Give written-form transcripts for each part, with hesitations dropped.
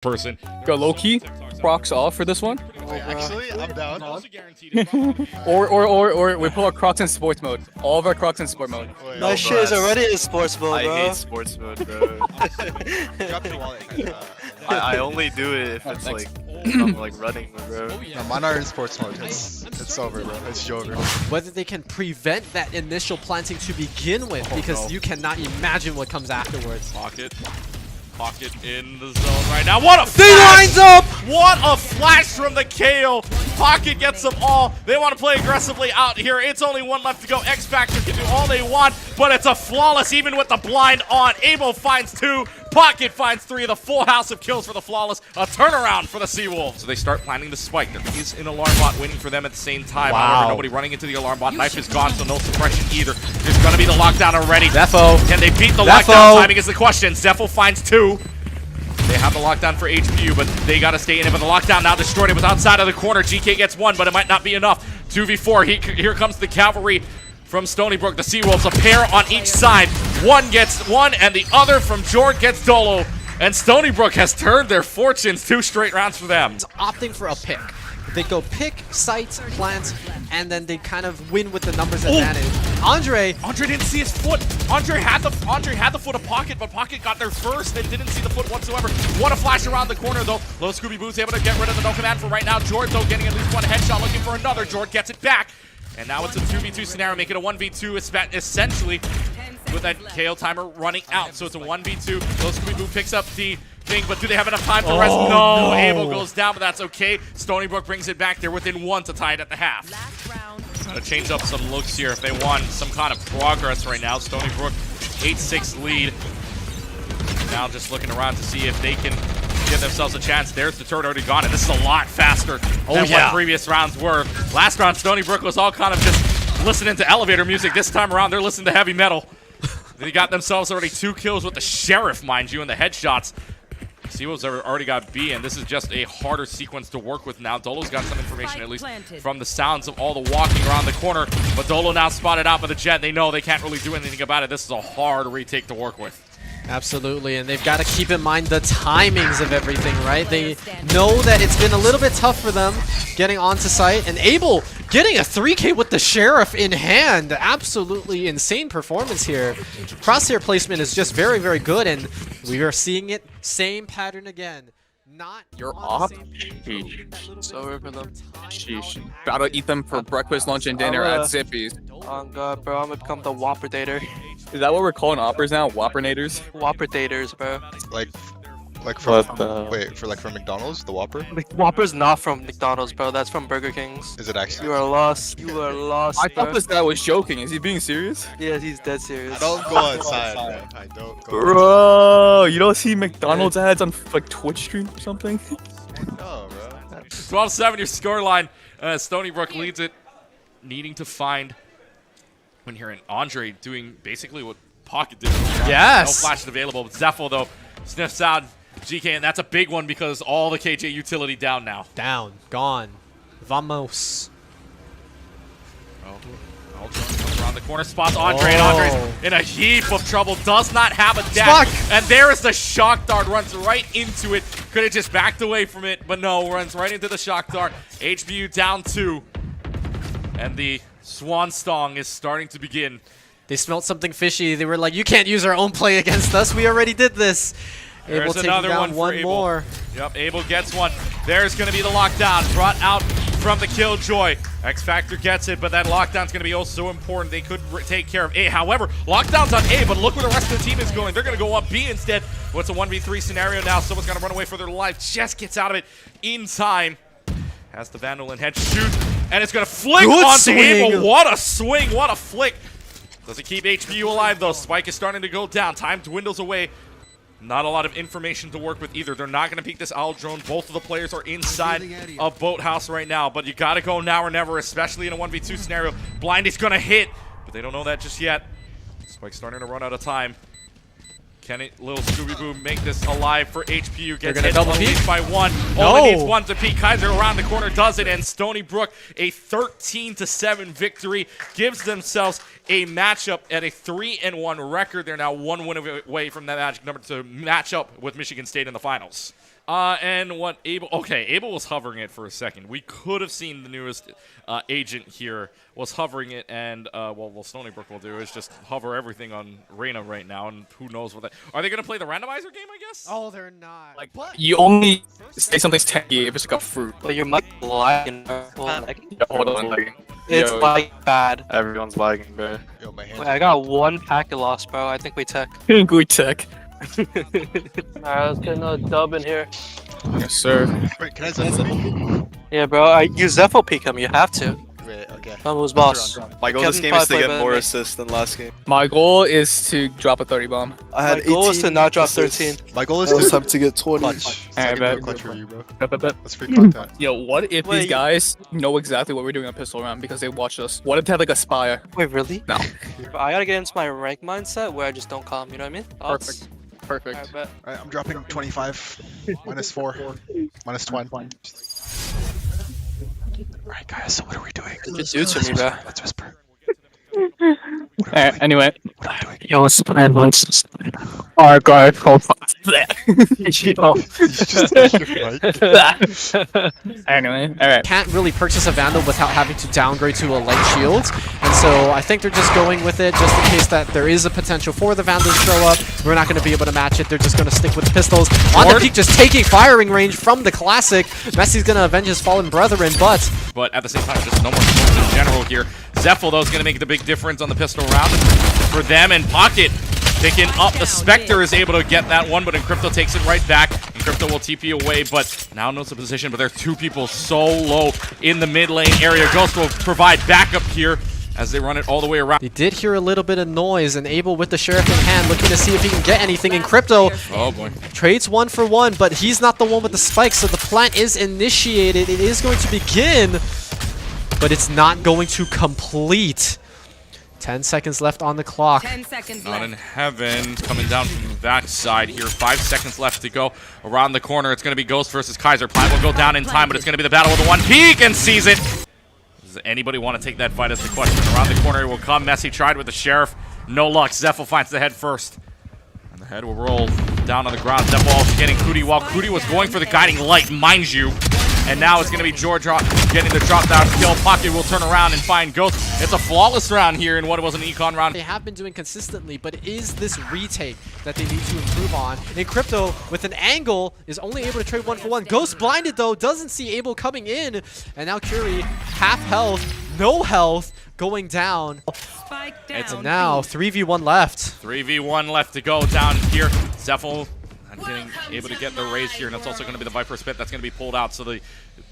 person. Go low key, Crocs off for this one. Actually, I'm down. Or we pull our Crocs in sports mode. All of our Crocs in sport mode. My shit is already in sports mode, bro. I hate sports mode, bro. Drop your wallet. I only do it if it's like I'm like running, bro. No, mine are in sports mode. It's over, bro. It's over. Whether they can prevent that initial planting to begin with, because you cannot imagine what comes afterwards. Pocket in the zone right now. What a They flash! lines up! What a flash from the KO. Pocket gets them all. They want to play aggressively out here. It's only one left to go. X Factor can do all they want, but it's a flawless even with the blind on. Abo finds 2. Pocket finds 3. The full house of kills for the flawless. A turnaround for the Seawolves. So they start planning the spike. There is an alarm bot waiting for them at the same time. Wow. However, nobody running into the alarm bot. Knife is gone, so no suppression either. There's going to be the lockdown already. Xeffo. Can they beat the Xeffo. lockdown? Timing is the question. Xeffo finds 2. They have the lockdown for HPU, but they got to stay in it. But the lockdown now destroyed. It was outside of the corner. GK gets 1, but it might not be enough. 2v4. Here comes the cavalry from Stony Brook. The Seawolves, a pair on each side. One gets 1, and the other from Jord gets Dolo. And Stony Brook has turned their fortunes. 2 straight rounds for them. It's opting for a pick. They go pick, sight, plant, and then they kind of win with the numbers advantage. Andre didn't see his foot. Andre had the foot of Pocket, but Pocket got there first and didn't see the foot whatsoever. What a flash around the corner though. Little Scooby Boo's able to get rid of the no command for right now. Jord though getting at least 1 headshot, looking for another. Jord gets it back. And now it's a 2v2 scenario, make it a 1v2 essentially with that KO timer running out. So it's a 1v2. Little Scooby Boo picks up the thing, but do they have enough time to rest? No. Abel goes down, but that's okay. Stony Brook brings it back. They're within 1 to tie it at the half. Gotta change up some looks here if they want some kind of progress right now. Stony Brook, 8-6 lead. Now just looking around to see if they can give themselves a chance. There's the turret already gone, and this is a lot faster than what previous rounds were. Last round, Stony Brook was all kind of just listening to elevator music. This time around, they're listening to heavy metal. They got themselves already 2 kills with the Sheriff, mind you, and the headshots. Seawolves already got B, and this is just a harder sequence to work with now. Dolo's got some information, at least from the sounds of all the walking around the corner. But Dolo now spotted out by the Jet. They know they can't really do anything about it. This is a hard retake to work with. Absolutely, and they've got to keep in mind the timings of everything, right? They know that it's been a little bit tough for them getting onto site, and Abel getting a 3K with the Sheriff in hand. Absolutely insane performance here. Crosshair placement is just very, very good, and we are seeing it, same pattern again. Not You're on off? the same page, Sheesh. but It's over for them. Sheesh. About to eat them for breakfast, lunch, and dinner at Zippy's. Oh god, bro, I'm gonna become the Whopper dater. Is that what we're calling oppers now? Whoppernators? Whopper daters, bro. Like from wait, for like from McDonald's, the Whopper? Whopper's not from McDonald's, bro. That's from Burger King's. Is it actually? You are lost. You are lost. I thought bro. this guy was joking. Is he being serious? Yeah, he's dead serious. I don't go outside, man. I don't go. Bro, you don't see McDonald's ads on like Twitch stream or something? No, bro. 12-7 your scoreline. Stony Brook leads it, needing to find. When hearing Andre doing basically what Pocket did. Yes. No flashes available. But Xeffo though sniffs out GK, and that's a big one because all the KJ utility down now. down, gone. Vamos. Comes around the corner, spots Andre, and Andre's in a heap of trouble. Does not have a dash, Fuck. and there is the shock dart. Runs right into it. Could have just backed away from it, but no. Runs right into the shock dart. HBU down 2, and the Swan Stong is starting to begin. They smelt something fishy. They were like, you can't use our own play against us. We already did this. Abel There's taking another down one for Abel. more. Yep, Abel gets 1. There's going to be the lockdown. Brought out from the Killjoy. X Factor gets it, but that lockdown's going to be oh so important. They could take care of A. However, lockdown's on A, but look where the rest of the team is going. They're going to go up B instead. What's a 1v3 scenario now? Someone's going to run away for their life. Just gets out of it in time. Has the Vandal in head shoot, and it's going to flick Good onto swing. Abel. What a swing, what a flick. Does it keep HPU alive though? Spike is starting to go down. Time dwindles away. Not a lot of information to work with either. They're not going to peek this owl drone. Both of the players are inside of Boathouse right now, but you got to go now or never, especially in a 1v2 scenario. Blindy's going to hit, but they don't know that just yet. Spike's starting to run out of time. Can it, little Scooby-Boo, make this alive for HPU? Gets gonna hit double at peek? least by 1. No. Only needs 1 to peek. Kaiser around the corner does it, and Stony Brook, a 13-7 victory, gives themselves a matchup at a 3-1 record. They're now 1 win away from that magic number to match up with Michigan State in the finals. And what Abel... Okay, Abel was hovering it for a second. We could have seen the newest agent here was hovering it, and what Stony Brook will do is just hover everything on Reyna right now, and who knows what that... Are they going to play the randomizer game, I guess? Oh, they're not. Like, you only say something's tanky if it's like a fruit. But your mic lagging. Yeah, hold on. Like, It's like bad. Everyone's lagging, bro. Yo, my hands. Wait, I got one packet loss, bro. I think we tech. good tech. Alright, let's get another dub in here. Yes, sir. Wait, can I Xeffo? Yeah, bro. You Xeffo peek him. You have to. Wait, okay. Who's boss? My goal Kevin this game is to probably get played more better assists than last game. My goal is to drop a 30 bomb. I My had goal is to 18 not drop assists. 13. My goal is It was to time to get 20. clutch. Alright, bet. Clutch for you, bro. Bet. That's free content. Yo, what if Wait. these guys know exactly what we're doing on pistol round because they watched us? What if they had like a spire? Wait, really? No. Bro, I gotta get into my rank mindset where I just don't calm. You know what I mean? Perfect. Perfect. Alright, bet. Alright, I'm dropping 25. -4. -1. Alright, guys, so what are we doing? Just do it to me, bro. Let's whisper. Alright, anyway. What are we doing? Yo, what's the plan, boys? Alright, guys, hold on. Anyway, alright. Can't really purchase a Vandal without having to downgrade to a light shield, and so I think they're just going with it just in case that there is a potential for the Vandal to show up. We're not going to be able to match it. They're just going to stick with pistols. On the peak, just taking firing range from the classic. Messi's going to avenge his fallen brethren, but At the same time, just no more smokes in general here. Xeffo, though, is going to make the big difference on the pistol round for them, and Pocket picking up. The Spectre is able to get that one, but Encrypto takes it right back. Encrypto will TP away, but now knows the position, but there's two people so low in the mid lane area. Ghost will provide backup here as they run it all the way around. they did hear a little bit of noise, and Abel with the Sheriff in hand looking to see if he can get anything. Encrypto Oh boy. trades 1 for 1, but he's not the one with the spike, so the plant is initiated. It is going to begin, but it's not going to complete. 10 seconds left on the clock. 10 seconds Not in left. heaven, coming down from the backside here. 5 seconds left to go around the corner. It's going to be Ghost versus Kaiser. Plant will go down in time, but it's going to be the battle with the one peak and sees it. Does anybody want to take that fight is the question. Around the corner will come. Messi tried with the Sheriff. No luck. Xeffo finds the head first. And the head will roll down on the ground. Xeffo also getting Kuti while Kuti was going for the guiding light, mind you. And now it's going to be George getting the drop down kill. Pocket will turn around and find Ghost. It's a flawless round here in what was an econ round. They have been doing consistently, but is this retake that they need to improve on? Encrypto, with an angle, is only able to trade 1 for 1. Ghost blinded, though, doesn't see Abel coming in. And now Curie, half health, no health, going down. Spike down. And now 3v1 left. 3v1 left to go down here. Xeffo not getting able to get the raise here, and that's also going to be the Viper Spit that's going to be pulled out. So the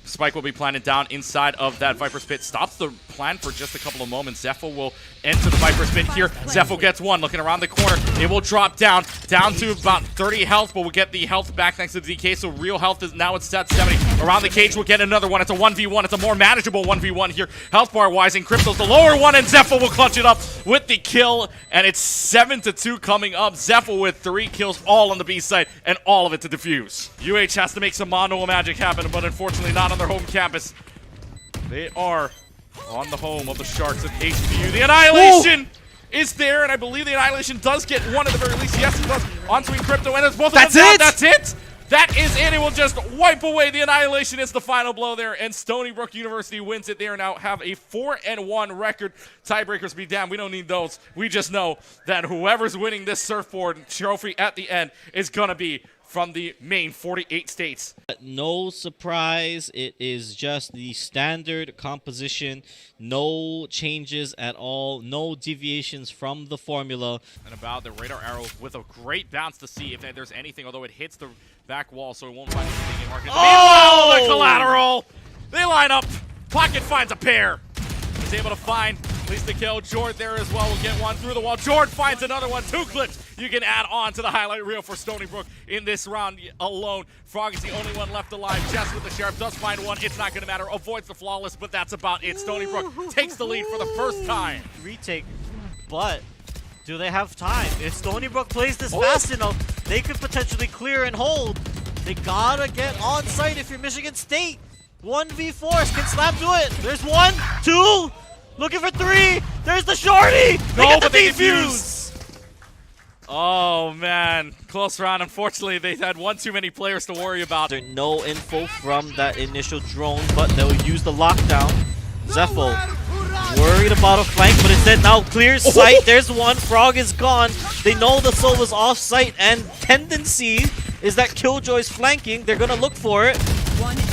spike will be planted down inside of that Viper Spit. Stops the plan for just a couple of moments. Xeffo will enter the Viper Spit here. Xeffo gets one, looking around the corner. It will drop down to about 30 health, but we'll get the health back thanks to the DK. So real health is now it's at 70. Around the cage, we'll get another one. It's a 1v1. It's a more manageable 1v1 here. Health bar wise, Encrypto's the lower one, and Xeffo will clutch it up with the kill. And it's 7-2 coming up. Xeffo with 3 kills, all on the B side, and all of it to defuse. UH has to make some mono magic happen, but unfortunately not on their home campus. They are on the home of the Sharks of HBU. The Annihilation is there, and I believe the Annihilation does get one at the very least. Yes, it does. Onto Encrypto, and it's both of them down. That's it! That is it. It will just wipe away the Annihilation. It's the final blow there, and Stony Brook University wins it. They are now have a 4-1 record. Tiebreakers be damned. We don't need those. We just know that whoever's winning this surfboard trophy at the end is going to be from the main 48 states. No surprise, it is just the standard composition, no changes at all, no deviations from the formula. And about the radar arrow with a great bounce to see if there's anything, although it hits the back wall, so it won't find anything in market. Oh! Meanwhile, the collateral! They line up. Pocket finds a pair. He's able to find at least the kill. Jord there as well will get one through the wall. Jord finds another one. 2 clips you can add on to the highlight reel for Stony Brook in this round alone. Frog is the only one left alive. Jess with the Sheriff does find one. It's not going to matter. Avoids the flawless, but that's about it. Stony Brook takes the lead for the first time. Retake, but do they have time? If Stony Brook plays this fast enough, they could potentially clear and hold. They gotta get on site if you're Michigan State. 1v4, can Slap do it? There's 1, 2, looking for 3. There's the shorty. They get the defuse. Oh man, close round. Unfortunately, they had one too many players to worry about. There's no info from that initial drone, but they'll use the lockdown. Xeffo worried about a flank, but instead now clears sight. There's one. Frog is gone. They know the soul was off site, and tendency is that Killjoy's flanking. They're gonna look for it.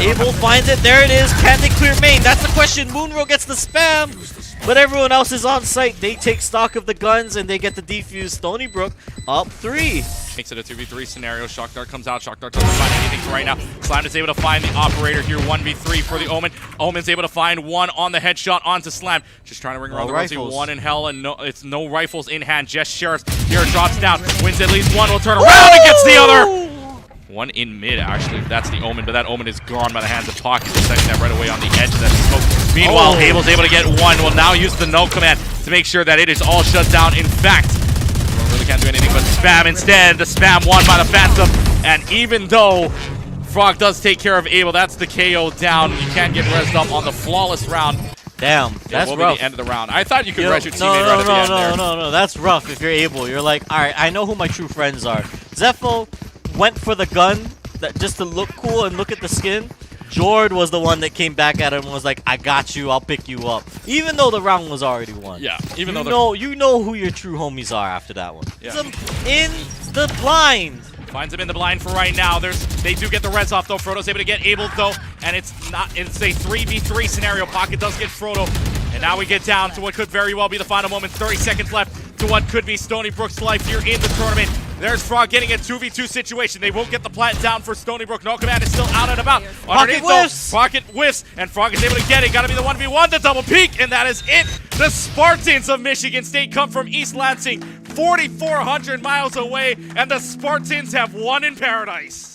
Abel finds it. There it is. Can they clear main? That's the question. Moonro gets the spam, but everyone else is on site. They take stock of the guns and they get the defuse. Stony Brook up 3. Makes it a 2v3 scenario. Shock Dart comes out. Shock Dart doesn't find anything for right now. Slam is able to find the operator here. 1v3 for the Omen. Omen's able to find one on the headshot onto Slam. Just trying to ring around the rosy. One in hell, and it's no rifles in hand. Just Sheriffs. Here drops down. Wins at least one. Will turn around and gets the other. One in mid, actually. That's the Omen, but that Omen is gone by the hands of Pocket. Setting that right away on the edge of that smoke. Meanwhile, Abel's able to get one. Will now use the no command to make sure that it is all shut down. In fact, really can't do anything but spam instead. The spam won by the Phantom. And even though Frog does take care of Abel, that's the KO down. You can't get rezzed up on the flawless round. Damn, that's will rough. be the end of the round. I thought you could res your teammate right at the end there. No, that's rough if you're able. You're like, alright, I know who my true friends are. Xeffo went for the gun just to look cool and look at the skin. Jord was the one that came back at him and was like, I got you, I'll pick you up. Even though the round was already won. Yeah, even though you know who your true homies are after that one. Yeah. In the blind. Finds him in the blind for right now. They do get the res off though. Frodo's able to get Abel though, and it's a 3v3 scenario. Pocket does get Frodo, and now we get down to what could very well be the final moment. 30 seconds left to what could be Stony Brook's life here in the tournament. There's Frog getting a 2v2 situation. They won't get the plant down for Stony Brook. No command is still out and about. Pocket whiffs! Pocket whiffs, and Frog is able to get it. Gotta be the 1v1, the double peek, and that is it. The Spartans of Michigan State come from East Lansing, 4,400 miles away, and the Spartans have won in paradise.